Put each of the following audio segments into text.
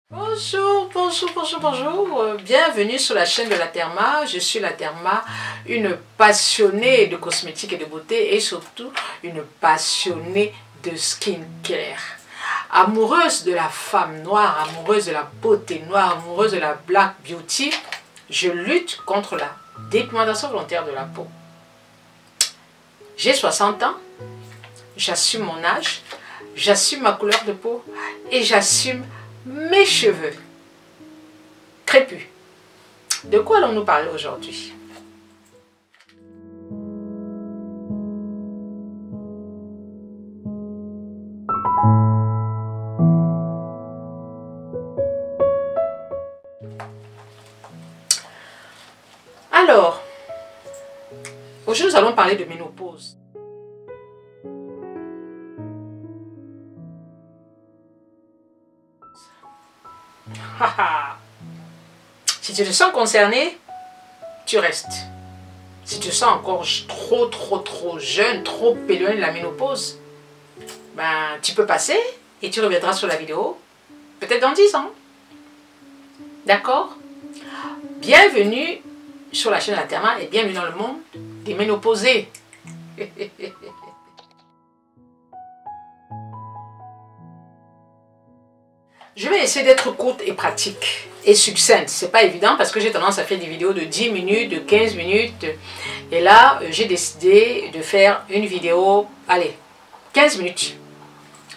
Bonjour, bonjour, bonjour, bonjour. Bienvenue sur la chaîne de la Therma. Je suis la Therma, une passionnée de cosmétiques et de beauté et surtout une passionnée de skincare. Amoureuse de la femme noire, amoureuse de la beauté noire, amoureuse de la black beauty, je lutte contre la dépigmentation volontaire de la peau. J'ai 60 ans, j'assume mon âge, j'assume ma couleur de peau et j'assume mes cheveux crépus. De quoi allons-nous parler aujourd'hui? Alors, aujourd'hui nous allons parler de ménopause. Si tu te sens concerné, tu restes. Si tu te sens encore trop jeune, trop éloigné de la ménopause, ben, tu peux passer et tu reviendras sur la vidéo, peut-être dans 10 ans. D'accord? Bienvenue sur la chaîne de la Therma et bienvenue dans le monde des ménopausés. Je vais essayer d'être courte et pratique et succincte. C'est pas évident parce que j'ai tendance à faire des vidéos de 10 minutes, de 15 minutes. Et là, j'ai décidé de faire une vidéo, allez, 15 minutes.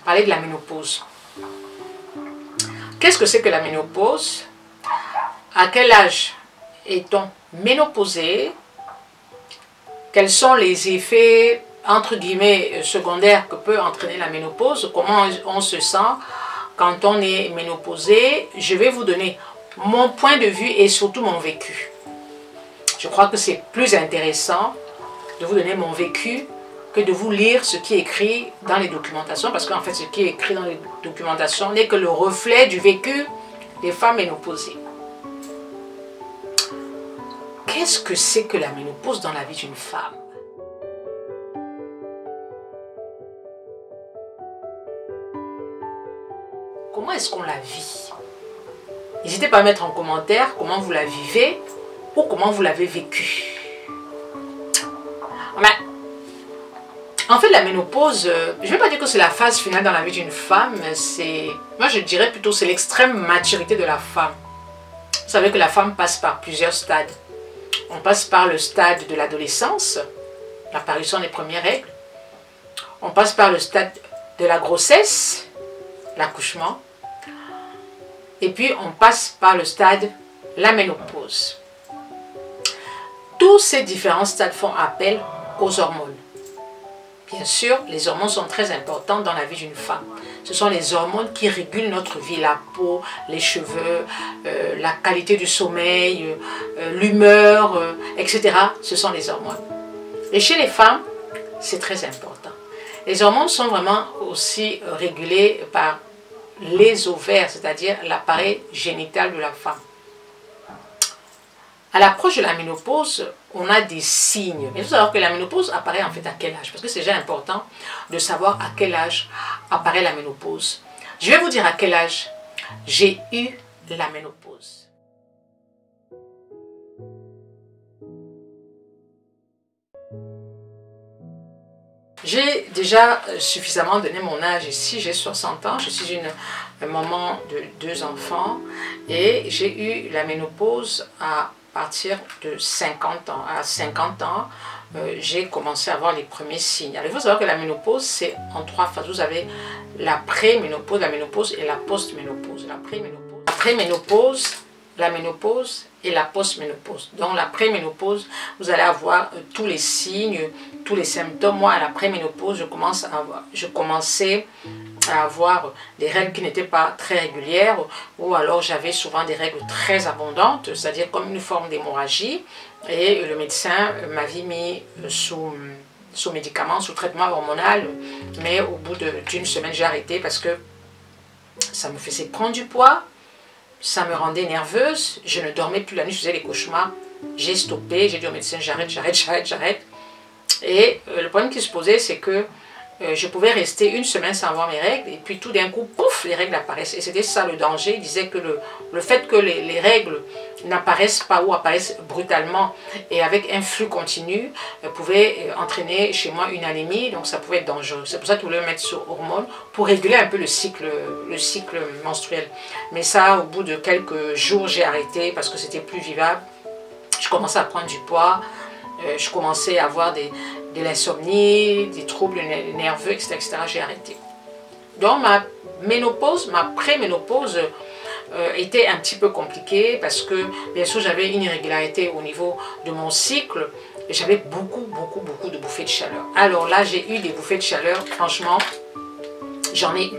Parler de la ménopause. Qu'est-ce que c'est que la ménopause? À quel âge est-on ménopausé? Quels sont les effets, entre guillemets, secondaires que peut entraîner la ménopause? Comment on se sent quand on est ménopausé? Je vais vous donner mon point de vue et surtout mon vécu. Je crois que c'est plus intéressant de vous donner mon vécu que de vous lire ce qui est écrit dans les documentations, parce qu'en fait ce qui est écrit dans les documentations n'est que le reflet du vécu des femmes ménopausées. Qu'est-ce que c'est que la ménopause dans la vie d'une femme? Comment est-ce qu'on la vit? N'hésitez pas à mettre en commentaire comment vous la vivez ou comment vous l'avez vécu. En fait, la ménopause, je ne vais pas dire que c'est la phase finale dans la vie d'une femme, moi je dirais plutôt c'est l'extrême maturité de la femme. Vous savez que la femme passe par plusieurs stades. On passe par le stade de l'adolescence, l'apparition des premières règles. On passe par le stade de la grossesse, l'accouchement. Et puis on passe par le stade, la ménopause. Tous ces différents stades font appel aux hormones. Bien sûr, les hormones sont très importantes dans la vie d'une femme. Ce sont les hormones qui régulent notre vie, la peau, les cheveux, la qualité du sommeil, l'humeur, etc. Ce sont les hormones. Et chez les femmes, c'est très important. Les hormones sont vraiment aussi régulées par les ovaires, c'est-à-dire l'appareil génital de la femme. À l'approche de la ménopause, on a des signes. Il faut savoir que la ménopause apparaît en fait à quel âge? Parce que c'est déjà important de savoir à quel âge apparaît la ménopause. Je vais vous dire à quel âge j'ai eu la ménopause. J'ai déjà suffisamment donné mon âge ici, j'ai 60 ans, je suis une maman de 2 enfants et j'ai eu la ménopause à partir de 50 ans. À 50 ans, j'ai commencé à avoir les premiers signes. Alors, il faut savoir que la ménopause, c'est en 3 phases. Vous avez la pré-ménopause, la ménopause et la post-ménopause. La pré-ménopause, la ménopause et la post-ménopause. Dans la pré-ménopause, vous allez avoir tous les signes, tous les symptômes. Moi, à la pré-ménopause, je commençais à avoir des règles qui n'étaient pas très régulières, ou alors j'avais souvent des règles très abondantes, c'est-à-dire comme une forme d'hémorragie, et le médecin m'avait mis sous médicaments, sous traitement hormonal, mais au bout d'une semaine, j'ai arrêté parce que ça me faisait prendre du poids, ça me rendait nerveuse, je ne dormais plus la nuit, je faisais des cauchemars, j'ai stoppé, j'ai dit au médecin j'arrête. Et le problème qui se posait, c'est que je pouvais rester une semaine sans avoir mes règles et puis tout d'un coup, pouf, les règles apparaissent. Et c'était ça le danger. Il disait que le fait que les règles n'apparaissent pas ou apparaissent brutalement et avec un flux continu pouvait entraîner chez moi une anémie, donc ça pouvait être dangereux. C'est pour ça qu'il voulait me mettre sur hormones pour réguler un peu le cycle menstruel. Mais ça, au bout de quelques jours, j'ai arrêté parce que c'était plus vivable. Je commençais à prendre du poids, je commençais à avoir de l'insomnie, des troubles nerveux, etc. J'ai arrêté. Donc ma ménopause, ma préménopause était un petit peu compliquée parce que bien sûr j'avais une irrégularité au niveau de mon cycle et j'avais beaucoup de bouffées de chaleur. Alors là j'ai eu des bouffées de chaleur, franchement j'en ai eu.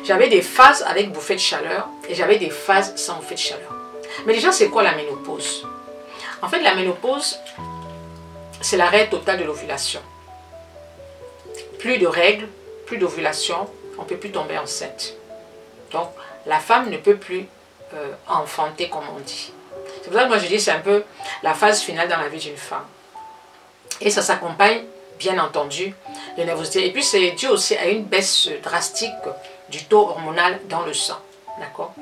J'avais des phases avec bouffées de chaleur et j'avais des phases sans bouffées de chaleur. Mais déjà c'est quoi la ménopause? En fait la ménopause c'est l'arrêt total de l'ovulation. Plus de règles, plus d'ovulation, on ne peut plus tomber enceinte. Donc, la femme ne peut plus enfanter, comme on dit. C'est pour ça que moi je dis c'est un peu la phase finale dans la vie d'une femme. Et ça s'accompagne, bien entendu, de nervosité. Et puis c'est dû aussi à une baisse drastique du taux hormonal dans le sang. D'accord?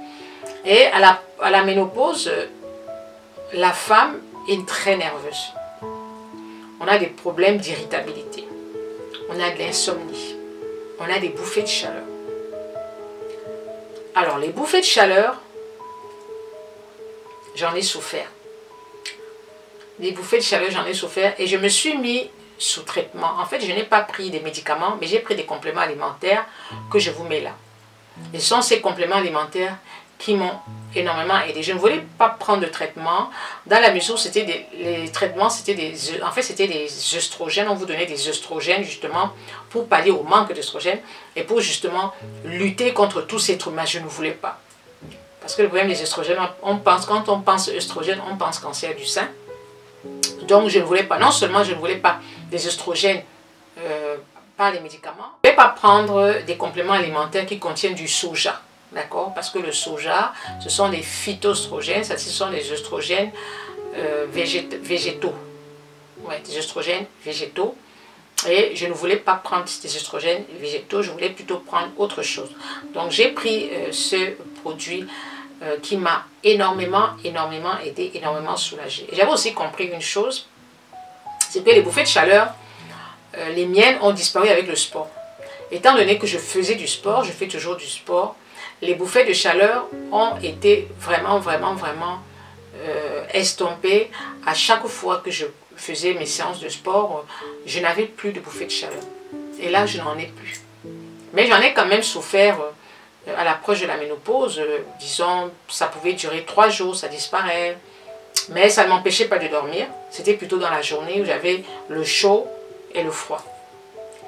Et à la ménopause, la femme est très nerveuse. On a des problèmes d'irritabilité, on a de l'insomnie, on a des bouffées de chaleur. Alors les bouffées de chaleur, j'en ai souffert. Les bouffées de chaleur, j'en ai souffert et je me suis mis sous traitement. En fait, je n'ai pas pris des médicaments, mais j'ai pris des compléments alimentaires que je vous mets là. Et ce sont ces compléments alimentaires qui m'ont énormément aidé. Je ne voulais pas prendre de traitement dans la mesure où les traitements, c'était des œstrogènes. On vous donnait des œstrogènes justement pour pallier au manque d'œstrogènes et pour justement lutter contre tous ces trucs. Mais je ne voulais pas. Parce que le problème des œstrogènes, quand on pense œstrogènes, on pense cancer du sein. Donc je ne voulais pas, non seulement je ne voulais pas des œstrogènes par les médicaments, je ne voulais pas prendre des compléments alimentaires qui contiennent du soja. D'accord? Parce que le soja, ce sont des phytoestrogènes, ce sont des œstrogènes végétaux. Ouais, des œstrogènes végétaux. Et je ne voulais pas prendre des œstrogènes végétaux, je voulais plutôt prendre autre chose. Donc j'ai pris ce produit qui m'a énormément aidé, énormément soulagé. J'avais aussi compris une chose, c'est que les bouffées de chaleur, les miennes ont disparu avec le sport. Étant donné que je faisais du sport, je fais toujours du sport, les bouffées de chaleur ont été vraiment estompées. À chaque fois que je faisais mes séances de sport, je n'avais plus de bouffées de chaleur. Et là, je n'en ai plus. Mais j'en ai quand même souffert à l'approche de la ménopause. Disons, ça pouvait durer 3 jours, ça disparaît. Mais ça ne m'empêchait pas de dormir. C'était plutôt dans la journée où j'avais le chaud et le froid.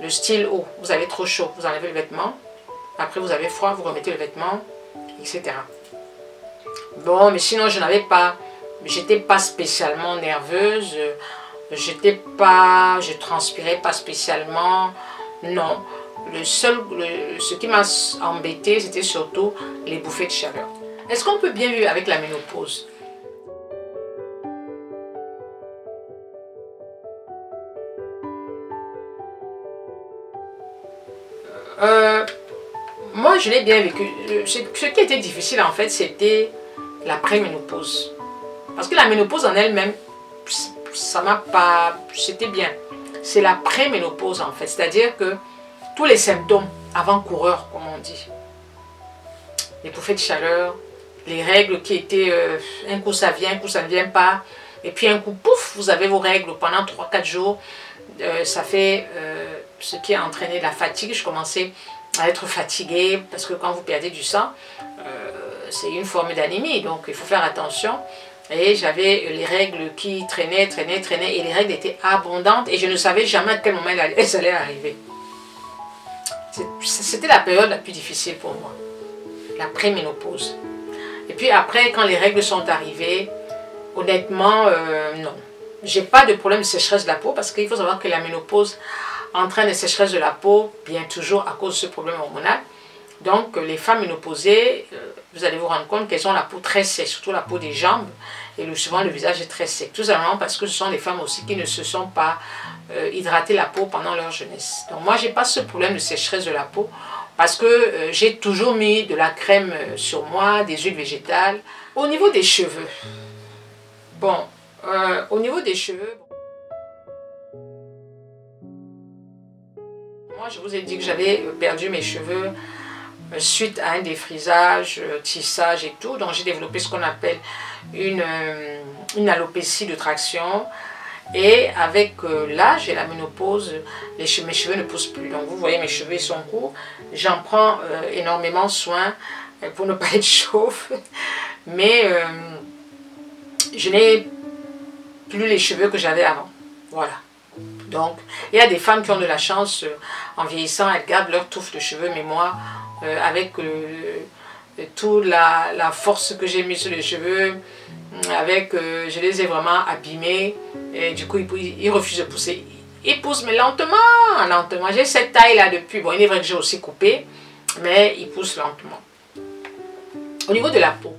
Le style, oh, vous avez trop chaud, vous enlevez le vêtement. Après, vous avez froid, vous remettez le vêtement, etc. Bon, mais sinon, je n'avais pas... J'étais pas spécialement nerveuse. Je transpirais pas spécialement. Non. Ce qui m'a embêté, c'était surtout les bouffées de chaleur. Est-ce qu'on peut bien vivre avec la ménopause? Moi, je l'ai bien vécu. Ce qui était difficile, en fait, c'était la préménopause. Parce que la ménopause en elle-même, ça m'a pas... C'était bien. C'est la préménopause, en fait. C'est-à-dire que tous les symptômes avant-coureurs, comme on dit. Les bouffées de chaleur, les règles qui étaient... un coup, ça vient, un coup, ça ne vient pas. Et puis, un coup, pouf, vous avez vos règles pendant 3-4 jours. Ça fait ce qui a entraîné la fatigue. Je commençais à être fatiguée parce que quand vous perdez du sang, c'est une forme d'anémie, donc il faut faire attention. Et j'avais les règles qui traînaient et les règles étaient abondantes et je ne savais jamais à quel moment elles allaient arriver. C'était la période la plus difficile pour moi, la préménopause. Et puis après, quand les règles sont arrivées, honnêtement, non. J'ai pas de problème de sécheresse de la peau parce qu'il faut savoir que la ménopause entraîne une sécheresse de la peau, bien toujours à cause de ce problème hormonal. Donc les femmes ménopausées vous allez vous rendre compte qu'elles ont la peau très sèche, surtout la peau des jambes. Et souvent, le visage est très sec. Tout simplement parce que ce sont des femmes aussi qui ne se sont pas hydratées la peau pendant leur jeunesse. Donc moi, je n'ai pas ce problème de sécheresse de la peau parce que j'ai toujours mis de la crème sur moi, des huiles végétales. Au niveau des cheveux, bon, au niveau des cheveux, moi, je vous ai dit que j'avais perdu mes cheveux suite à un défrisage, tissage et tout. Donc j'ai développé ce qu'on appelle une alopécie de traction. Et avec l'âge et la ménopause, mes cheveux ne poussent plus. Donc vous voyez, mes cheveux ils sont courts. J'en prends énormément soin pour ne pas être chauve. Mais je n'ai plus les cheveux que j'avais avant. Voilà. Donc, il y a des femmes qui ont de la chance, en vieillissant, elles gardent leur touffe de cheveux. Mais moi, avec toute la force que j'ai mise sur les cheveux, avec, je les ai vraiment abîmés, et du coup ils refusent de pousser. Ils poussent mais lentement, lentement. J'ai cette taille là depuis, bon il est vrai que j'ai aussi coupé, mais ils poussent lentement. Au niveau de la peau,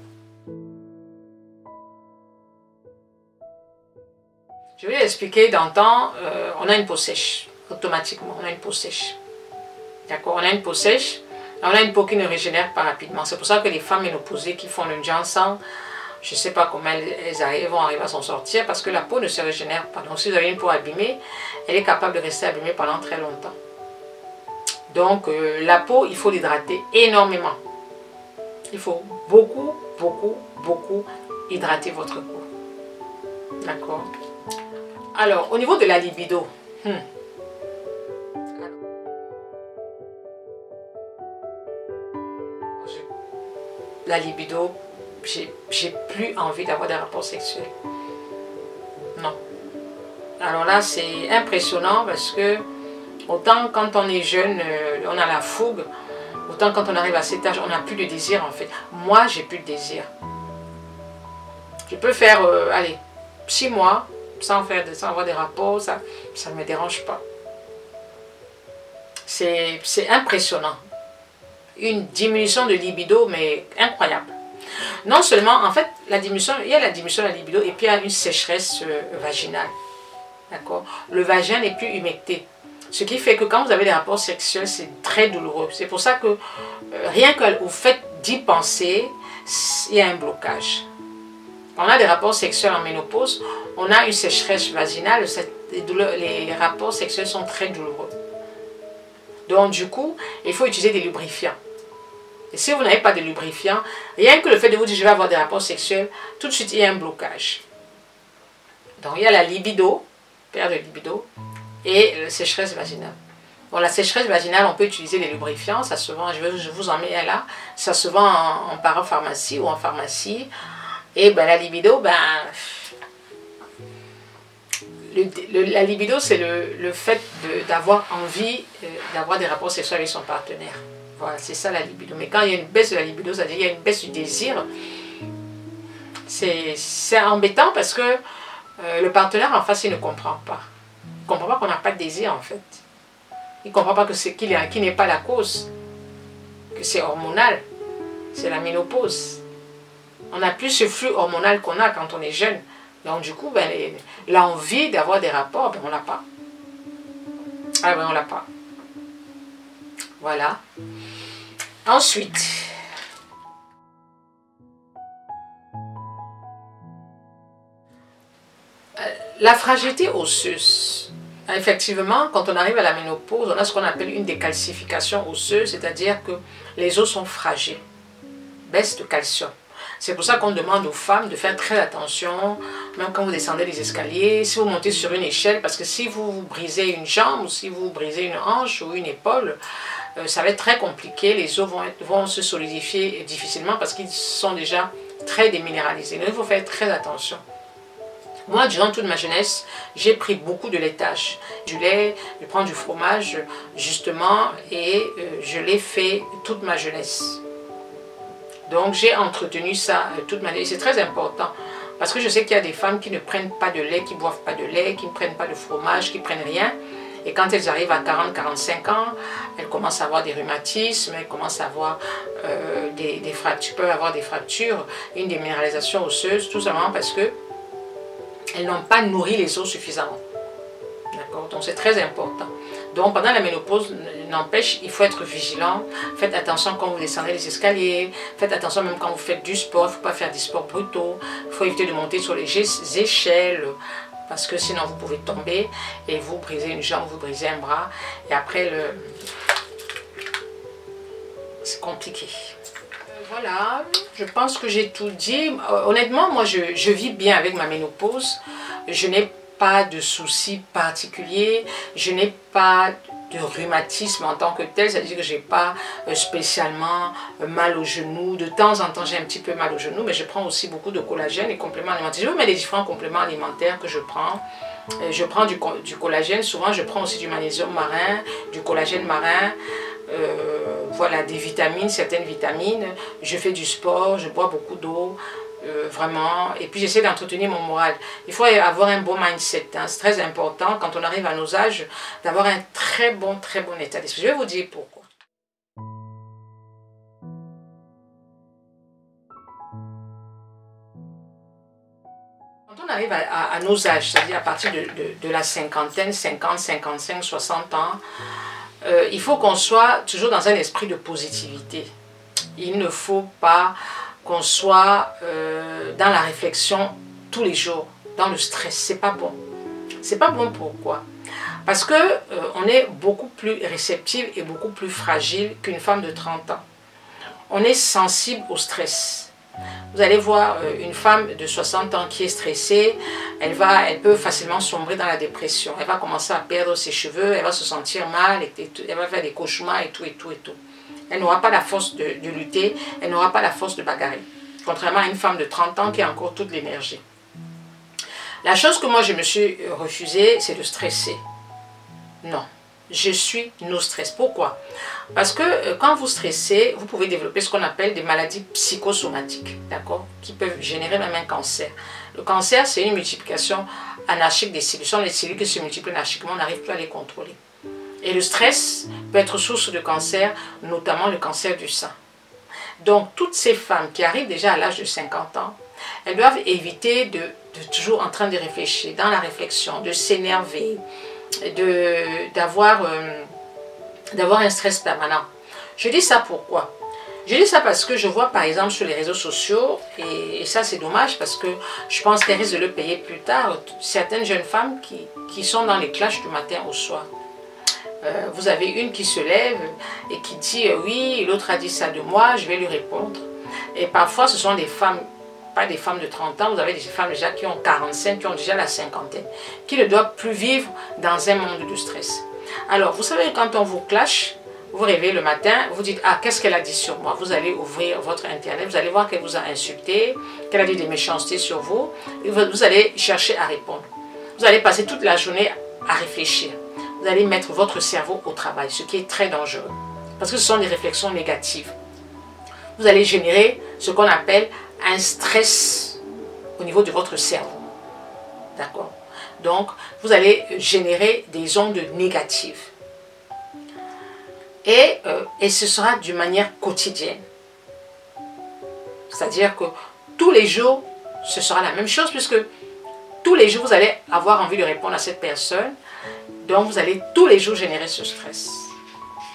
je vais expliquer d'antan, on a une peau sèche, automatiquement on a une peau sèche. D'accord, on a une peau sèche, on a une peau qui ne régénère pas rapidement. C'est pour ça que les femmes ménopausées qui font le ginseng, je ne sais pas comment elles vont arriver à s'en sortir parce que la peau ne se régénère pas. Donc si vous avez une peau abîmée, elle est capable de rester abîmée pendant très longtemps. Donc la peau, il faut l'hydrater énormément. Il faut beaucoup, beaucoup, beaucoup hydrater votre peau. D'accord. Alors, au niveau de la libido, la libido, j'ai plus envie d'avoir des rapports sexuels. Non. Alors là, c'est impressionnant parce que autant quand on est jeune, on a la fougue, autant quand on arrive à cet âge, on n'a plus de désir en fait. Moi, j'ai plus de désir. Je peux faire, allez, 6 mois sans avoir des rapports, ça ne me dérange pas. C'est impressionnant. Une diminution de libido, mais incroyable. Non seulement, en fait, il y a la diminution de la libido et puis il y a une sécheresse vaginale. D'accord? Le vagin n'est plus humecté. Ce qui fait que quand vous avez des rapports sexuels, c'est très douloureux. C'est pour ça que rien que au fait d'y penser, il y a un blocage. Quand on a des rapports sexuels en ménopause, on a une sécheresse vaginale, les rapports sexuels sont très douloureux. Donc du coup, il faut utiliser des lubrifiants. Et si vous n'avez pas de lubrifiant, rien que le fait de vous dire je vais avoir des rapports sexuels, tout de suite il y a un blocage. Donc il y a la libido, perte de libido, et la sécheresse vaginale. Bon, la sécheresse vaginale, on peut utiliser des lubrifiants, ça se vend, je vous en mets un là, ça se vend en parapharmacie ou en pharmacie. Et ben, la libido, la libido c'est le fait d'avoir envie d'avoir des rapports sexuels avec son partenaire. Voilà, c'est ça la libido. Mais quand il y a une baisse de la libido, c'est-à-dire il y a une baisse du désir, c'est embêtant parce que le partenaire en face, il ne comprend pas. Il ne comprend pas qu'on n'a pas de désir en fait. Il ne comprend pas qu'il n'est pas la cause, que c'est hormonal, c'est la ménopause. On n'a plus ce flux hormonal qu'on a quand on est jeune. Donc du coup, l'envie d'avoir des rapports, on ne l'a pas. Ah ben on ne l'a pas. Voilà. Ensuite, la fragilité osseuse. Effectivement, quand on arrive à la ménopause, on a ce qu'on appelle une décalcification osseuse, c'est-à-dire que les os sont fragiles, baisse de calcium. C'est pour ça qu'on demande aux femmes de faire très attention, même quand vous descendez les escaliers, si vous montez sur une échelle, parce que si vous brisez une jambe, ou si vous brisez une hanche ou une épaule, ça va être très compliqué, les os vont se solidifier difficilement parce qu'ils sont déjà très déminéralisés. Donc il faut faire très attention. Moi, durant toute ma jeunesse, j'ai pris beaucoup de laitage. Du lait, je prends du fromage, justement, et je l'ai fait toute ma jeunesse. Donc, j'ai entretenu ça toute ma vie. C'est très important. Parce que je sais qu'il y a des femmes qui ne prennent pas de lait, qui ne boivent pas de lait, qui ne prennent pas de fromage, qui ne prennent rien. Et quand elles arrivent à 40-45 ans, elles commencent à avoir des rhumatismes, elles commencent à avoir des fractures, peuvent avoir des fractures, une déminéralisation osseuse, tout simplement parce que elles n'ont pas nourri les os suffisamment. D'accord? Donc c'est très important. Donc pendant la ménopause, n'empêche, il faut être vigilant. Faites attention quand vous descendez les escaliers. Faites attention même quand vous faites du sport. Il ne faut pas faire des sports brutaux. Il faut éviter de monter sur les échelles. Parce que sinon vous pouvez tomber et vous briser une jambe, vous briser un bras. Et après, c'est compliqué. Voilà, je pense que j'ai tout dit. Honnêtement, moi je vis bien avec ma ménopause. Je n'ai pas de soucis particuliers. Je n'ai pas de rhumatisme en tant que tel, c'est-à-dire que je n'ai pas spécialement mal au genou. De temps en temps, j'ai un petit peu mal au genou, mais je prends aussi beaucoup de collagène et compléments alimentaires. Je vous mets les différents compléments alimentaires que je prends. Je prends du collagène, souvent je prends aussi du magnésium marin, du collagène marin, voilà, des vitamines, certaines vitamines. Je fais du sport, je bois beaucoup d'eau. Vraiment, et puis j'essaie d'entretenir mon moral. Il faut avoir un bon mindset, hein. C'est très important quand on arrive à nos âges d'avoir un très bon état d'esprit. Je vais vous dire pourquoi. Quand on arrive à nos âges, c'est-à-dire à partir de la cinquantaine, 50, 55, 60 ans, il faut qu'on soit toujours dans un esprit de positivité. Il ne faut pas qu'on soit dans la réflexion tous les jours, dans le stress. C'est pas bon. C'est pas bon, pourquoi? Parce que on est beaucoup plus réceptive et beaucoup plus fragile qu'une femme de 30 ans. On est sensible au stress. Vous allez voir une femme de 60 ans qui est stressée, elle peut facilement sombrer dans la dépression. Elle va commencer à perdre ses cheveux, elle va se sentir mal, elle va faire des cauchemars et tout. Elle n'aura pas la force de lutter, elle n'aura pas la force de bagarrer. Contrairement à une femme de 30 ans qui a encore toute l'énergie. La chose que moi je me suis refusée, c'est de stresser. Non, je suis no stress. Pourquoi? Parce que quand vous stressez, vous pouvez développer ce qu'on appelle des maladies psychosomatiques, d'accord? Qui peuvent générer même un cancer. Le cancer, c'est une multiplication anarchique des cellules. Ce sont les cellules qui se multiplient anarchiquement, on n'arrive plus à les contrôler. Et le stress peut être source de cancer, notamment le cancer du sein. Donc, toutes ces femmes qui arrivent déjà à l'âge de 50 ans, elles doivent éviter de toujours en train de réfléchir, dans la réflexion, de s'énerver, d'avoir un stress permanent. Je dis ça pourquoi? Je dis ça parce que je vois par exemple sur les réseaux sociaux, et ça c'est dommage parce que je pense qu'elles risquent de le payer plus tard, certaines jeunes femmes qui sont dans les clashs du matin au soir. Vous avez une qui se lève et qui dit oui, l'autre a dit ça de moi, je vais lui répondre. Et parfois ce sont des femmes, pas des femmes de 30 ans, vous avez des femmes déjà qui ont 45, qui ont déjà la cinquantaine, qui ne doivent plus vivre dans un monde de stress. Alors vous savez, quand on vous clash, vous réveillez le matin, vous dites ah, qu'est-ce qu'elle a dit sur moi? Vous allez ouvrir votre internet, vous allez voir qu'elle vous a insulté, qu'elle a dit des méchancetés sur vous, et vous allez chercher à répondre. Vous allez passer toute la journée à réfléchir. Vous allez mettre votre cerveau au travail, ce qui est très dangereux. Parce que ce sont des réflexions négatives. Vous allez générer ce qu'on appelle un stress au niveau de votre cerveau. D'accord? Donc, vous allez générer des ondes négatives. Et ce sera d'une manière quotidienne. C'est-à-dire que tous les jours, ce sera la même chose, puisque tous les jours, vous allez avoir envie de répondre à cette personne. Donc, vous allez tous les jours générer ce stress.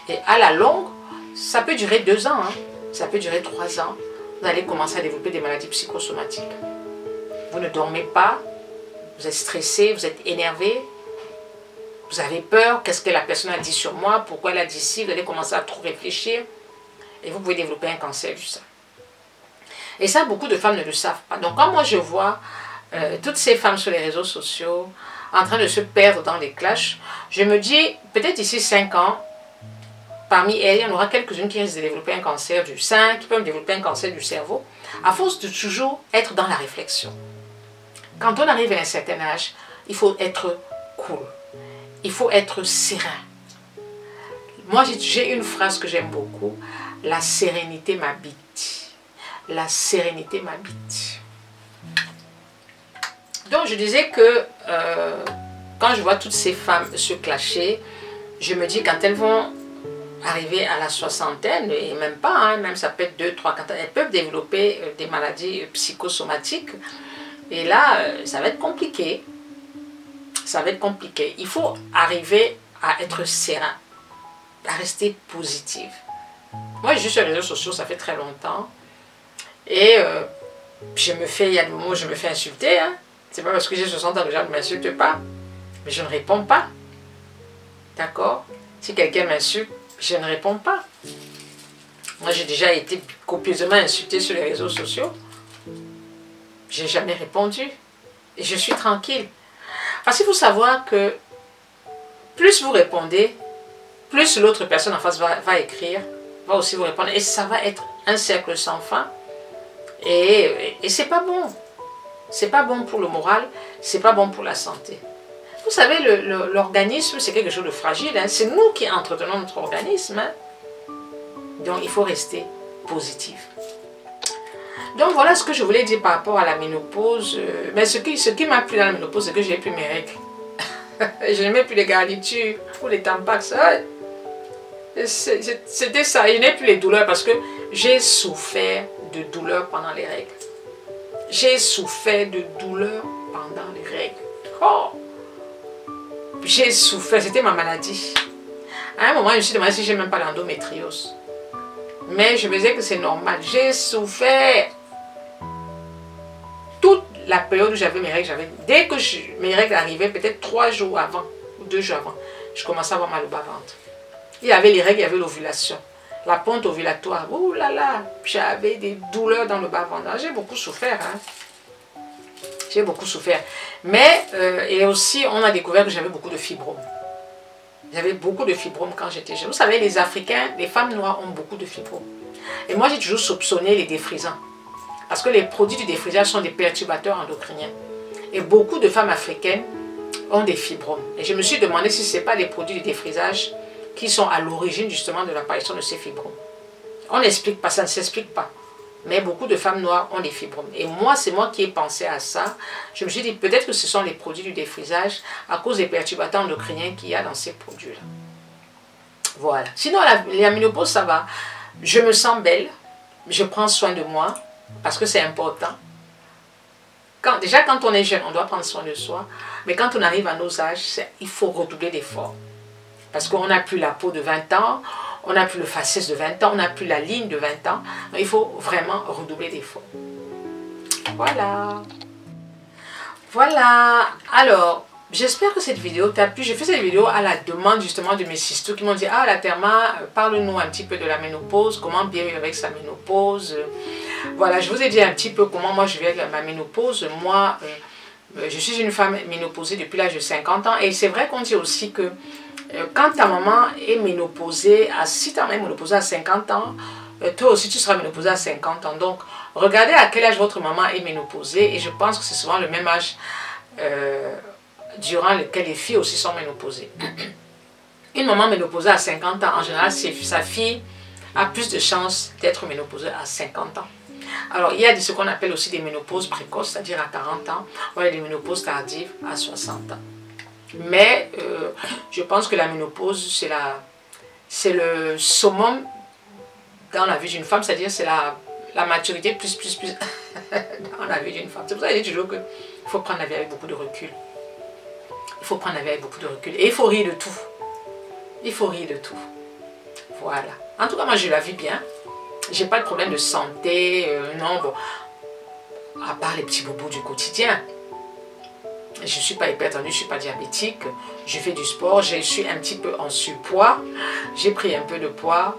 Et à la longue, ça peut durer 2 ans, hein. Ça peut durer 3 ans. Vous allez commencer à développer des maladies psychosomatiques. Vous ne dormez pas, vous êtes stressé, vous êtes énervé, vous avez peur, qu'est-ce que la personne a dit sur moi, pourquoi elle a dit ci, vous allez commencer à trop réfléchir et vous pouvez développer un cancer du sein. Et ça, beaucoup de femmes ne le savent pas. Donc, quand moi je vois toutes ces femmes sur les réseaux sociaux en train de se perdre dans les clashs, je me dis, peut-être d'ici 5 ans, parmi elles, il y en aura quelques-unes qui risquent de développer un cancer du sein, qui peuvent développer un cancer du cerveau, à force de toujours être dans la réflexion. Quand on arrive à un certain âge, il faut être cool, il faut être serein. Moi, j'ai une phrase que j'aime beaucoup, la sérénité m'habite. La sérénité m'habite. Donc, je disais que quand je vois toutes ces femmes se clasher, je me dis quand elles vont arriver à la soixantaine, et même pas, hein, même ça peut être 2, 3, 4 ans, elles peuvent développer des maladies psychosomatiques. Et là, ça va être compliqué. Ça va être compliqué. Il faut arriver à être serein, à rester positive. Moi, je suis sur les réseaux sociaux, ça fait très longtemps. Et il y a des moments où je me fais insulter. Hein. C'est pas parce que j'ai 60 ans que les gens ne m'insultent pas. Mais je ne réponds pas. D'accord? Si quelqu'un m'insulte, je ne réponds pas. Moi, j'ai déjà été copieusement insultée sur les réseaux sociaux. Je n'ai jamais répondu. Et je suis tranquille. Parce qu'il faut savoir que plus vous répondez, plus l'autre personne en face va écrire, va aussi vous répondre. Et ça va être un cercle sans fin. Et c'est pas bon. C'est pas bon pour le moral, c'est pas bon pour la santé. Vous savez, l'organisme, c'est quelque chose de fragile. Hein. C'est nous qui entretenons notre organisme. Hein. Donc, il faut rester positif. Donc, voilà ce que je voulais dire par rapport à la ménopause. Mais ce qui m'a plu dans la ménopause, c'est que j'ai plus mes règles. Je n'aimais plus les garnitures ou les tampax. C'était ça. Je n'ai plus les douleurs parce que j'ai souffert de douleurs pendant les règles. J'ai souffert de douleurs pendant les règles. Oh! J'ai souffert, c'était ma maladie. À un moment, je me suis demandé si j'ai même pas l'endométriose. Mais je me disais que c'est normal. J'ai souffert. Toute la période où j'avais mes règles, dès que mes règles arrivaient, peut-être 3 jours avant, ou 2 jours avant, je commençais à avoir mal au bas-ventre. Il y avait les règles, il y avait l'ovulation. La ponte ovulatoire, ouh là là, j'avais des douleurs dans le bas-ventre. J'ai beaucoup souffert. Hein. J'ai beaucoup souffert. Mais, et aussi, on a découvert que j'avais beaucoup de fibromes. J'avais beaucoup de fibromes quand j'étais jeune. Vous savez, les Africains, les femmes noires ont beaucoup de fibromes. Et moi, j'ai toujours soupçonné les défrisants. Parce que les produits du défrisage sont des perturbateurs endocriniens. Et beaucoup de femmes africaines ont des fibromes. Et je me suis demandé si ce n'est pas les produits du défrisage qui sont à l'origine justement de l'apparition de ces fibromes. On n'explique pas, ça ne s'explique pas. Mais beaucoup de femmes noires ont des fibromes. Et moi, c'est moi qui ai pensé à ça. Je me suis dit, peut-être que ce sont les produits du défrisage à cause des perturbateurs endocriniens qu'il y a dans ces produits-là. Voilà. Sinon, la ménopause, ça va. Je me sens belle. Je prends soin de moi parce que c'est important. Déjà, quand on est jeune, on doit prendre soin de soi. Mais quand on arrive à nos âges, il faut redoubler d'efforts. Parce qu'on n'a plus la peau de 20 ans, on n'a plus le faciès de 20 ans, on n'a plus la ligne de 20 ans. Donc, il faut vraiment redoubler d'efforts. Voilà. Voilà. Alors, j'espère que cette vidéo t'a plu. J'ai fait cette vidéo à la demande justement de mes sisters qui m'ont dit « Ah, la Therma, parle-nous un petit peu de la ménopause, comment bien vivre avec sa ménopause. » Voilà, je vous ai dit un petit peu comment moi je vis avec ma ménopause. Moi, je suis une femme ménopausée depuis l'âge de 50 ans. Et c'est vrai qu'on dit aussi que quand ta maman est ménopausée, si ta maman est ménopausée à 50 ans, toi aussi tu seras ménopausée à 50 ans. Donc, regardez à quel âge votre maman est ménopausée. Et je pense que c'est souvent le même âge durant lequel les filles aussi sont ménopausées. Une maman ménopausée à 50 ans, en général, sa fille a plus de chances d'être ménopausée à 50 ans. Alors, il y a ce qu'on appelle aussi des ménopauses précoces, c'est-à-dire à 40 ans, ou des ménopauses tardives à 60 ans. Mais je pense que la ménopause, c'est le summum dans la vie d'une femme, c'est-à-dire c'est la maturité plus dans la vie d'une femme. C'est pour ça que je dis toujours qu'il faut prendre la vie avec beaucoup de recul. Il faut prendre la vie avec beaucoup de recul. Et il faut rire de tout. Il faut rire de tout. Voilà. En tout cas, moi, je la vis bien. J'ai pas de problème de santé. Non, bon. À part les petits bobos du quotidien. Je ne suis pas hypertendue, je ne suis pas diabétique. Je fais du sport. Je suis un petit peu en surpoids. J'ai pris un peu de poids.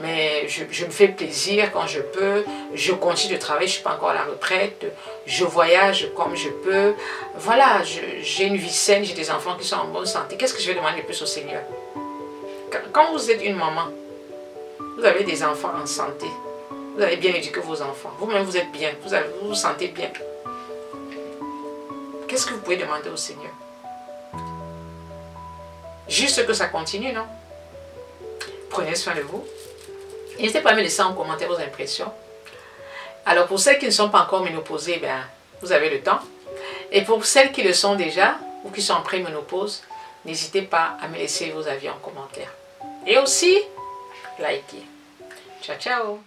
Mais je me fais plaisir quand je peux. Je continue de travailler. Je ne suis pas encore à la retraite. Je voyage comme je peux. Voilà, j'ai une vie saine. J'ai des enfants qui sont en bonne santé. Qu'est-ce que je vais demander le plus au Seigneur? Quand vous êtes une maman, vous avez des enfants en santé. Vous avez bien éduqué vos enfants. Vous-même, vous êtes bien. Vous vous sentez bien. Qu'est-ce que vous pouvez demander au Seigneur? Juste que ça continue, non? Prenez soin de vous. N'hésitez pas à me laisser en commentaire vos impressions. Alors, pour celles qui ne sont pas encore ménopausées, ben, vous avez le temps. Et pour celles qui le sont déjà, ou qui sont en préménopause, n'hésitez pas à me laisser vos avis en commentaire. Et aussi, likez. Ciao, ciao!